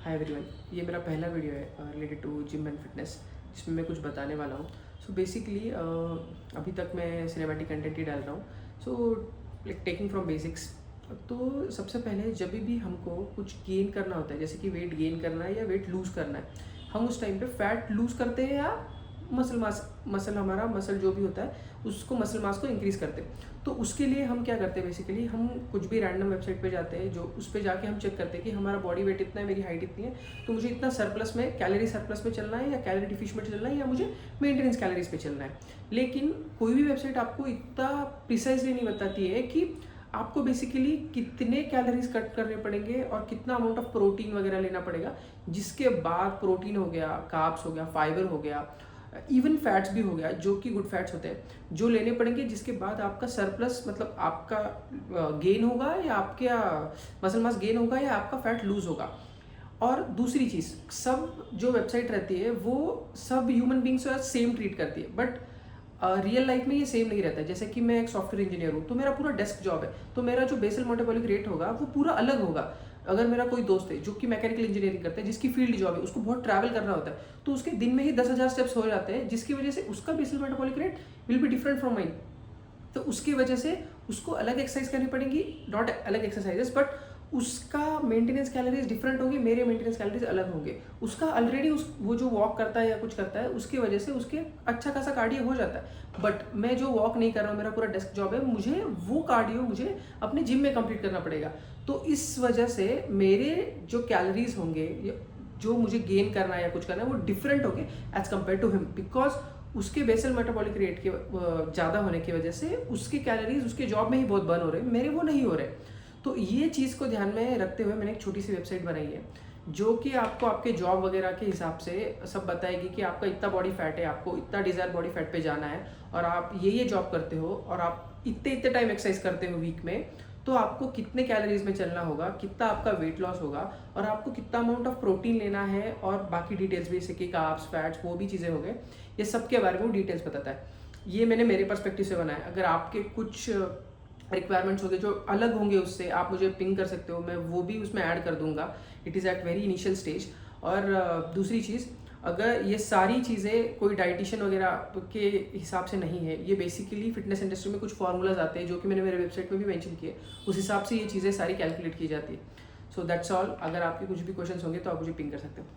Hi everyone, ये मेरा पहला वीडियो है related to gym and fitness, जिसमें मैं कुछ बताने वाला हूँ। सो बेसिकली अभी तक मैं सिनेमैटिक कंटेंट ही डाल रहा हूँ। So like taking from basics. तो सबसे पहले जब भी हमको कुछ गेन करना होता है, जैसे कि वेट गेन करना है या वेट लूज़ करना है, हम उस टाइम पे फैट लूज़ करते हैं या मसल जो भी होता है उसको मसल मास को इंक्रीज़ करते हैं। तो उसके लिए हम क्या करते हैं, बेसिकली हम कुछ भी रैंडम वेबसाइट पे जाते हैं, जो उस पे जाके हम चेक करते हैं कि हमारा बॉडी वेट इतना है, मेरी हाइट इतनी है, तो मुझे इतना सरप्लस में, कैलोरी सरप्लस में चलना है या कैलोरी डिफिशिएंट में चलना है या मुझे मेंटेनेंस कैलोरीज पे चलना है। लेकिन कोई भी वेबसाइट आपको इतना प्रिसाइजली नहीं बताती है कि आपको बेसिकली कितने कैलोरीज कट करने पड़ेंगे और कितना अमाउंट ऑफ प्रोटीन वगैरह लेना पड़ेगा, जिसके बाद प्रोटीन हो गया, कार्ब्स हो गया, फाइबर हो गया, इवन फैट्स भी हो गया, जो कि गुड फैट्स होते हैं, जो लेने पड़ेंगे, जिसके बाद आपका सरप्लस मतलब आपका गेन होगा या आपका मसल मास गेन होगा या आपका फैट लूज होगा। और दूसरी चीज़, सब जो वेबसाइट रहती है वो सब ह्यूमन बींग्स को सेम ट्रीट करती है, बट रियल लाइफ में ये सेम नहीं रहता है। जैसे कि मैं एक सॉफ्टवेयर इंजीनियर हूँ, तो मेरा पूरा डेस्क जॉब है, तो मेरा जो बेसल मेटाबॉलिक रेट होगा वो पूरा अलग होगा। अगर मेरा कोई दोस्त है जो कि मैकेनिकल इंजीनियरिंग करता है, जिसकी फील्ड जॉब है, उसको बहुत ट्रैवल करना होता है, तो उसके दिन में ही 10,000 स्टेप्स हो जाते हैं, जिसकी वजह से उसका basal metabolic rate will be different from mine. तो उसकी वजह से उसको अलग एक्सरसाइज करनी पड़ेगी, नॉट अलग एक्सरसाइजेस, बट उसका मेंटेनेंस कैलोरीज डिफरेंट होंगे, मेरे मेंटेनेंस कैलोरीज अलग होंगे। उसका ऑलरेडी वो जो वॉक करता है या कुछ करता है, उसकी वजह से उसके अच्छा खासा कार्डियो हो जाता है। बट मैं जो वॉक नहीं कर रहा हूँ, मेरा पूरा डेस्क जॉब है, मुझे वो कार्डियो मुझे अपने जिम में कंप्लीट करना पड़ेगा। तो इस वजह से मेरे जो कैलोरीज होंगे, जो मुझे गेन करना है या कुछ करना है, वो डिफरेंट होंगे as compare to him, because उसके बेसल मेटाबॉलिक रेट के ज़्यादा होने की वजह से उसके कैलोरीज उसके जॉब में ही बहुत बर्न हो रहे हैं, मेरे वो नहीं हो रहे। तो ये चीज़ को ध्यान में रखते हुए मैंने एक छोटी सी वेबसाइट बनाई है, जो कि आपको आपके जॉब वगैरह के हिसाब से सब बताएगी कि आपका इतना बॉडी फैट है, आपको इतना डिज़ायर बॉडी फैट पे जाना है, और आप ये जॉब करते हो और आप इतने टाइम एक्सरसाइज करते हो वीक में, तो आपको कितने कैलोरीज में चलना होगा, कितना आपका वेट लॉस होगा, और आपको कितना अमाउंट ऑफ प्रोटीन लेना है, और बाकी डिटेल्स भी, जैसे कि कार्ब्स, फैट्स, वो भी चीज़ें हो गए, ये सब के बारे में वो डिटेल्स बताता है। ये मैंने मेरे पर्सपेक्टिव से बनाया। अगर आपके कुछ रिक्वायरमेंट्स होंगे जो अलग होंगे उससे, आप मुझे पिंग कर सकते हो, मैं वो भी उसमें ऐड कर दूंगा। It is at very initial stage. और दूसरी चीज़, अगर ये सारी चीज़ें कोई डाइटिशियन वगैरह के हिसाब से नहीं है, ये बेसिकली फिटनेस इंडस्ट्री में कुछ फार्मूलाज आते हैं जो कि मैंने मेरे वेबसाइट में भी मेंशन किए, उस हिसाब से ये चीज़ें सारी कैलकुलेट की जाती है। So that's all. अगर आपके कुछ भी क्वेश्चंस होंगे तो आप मुझे पिंग कर सकते हो।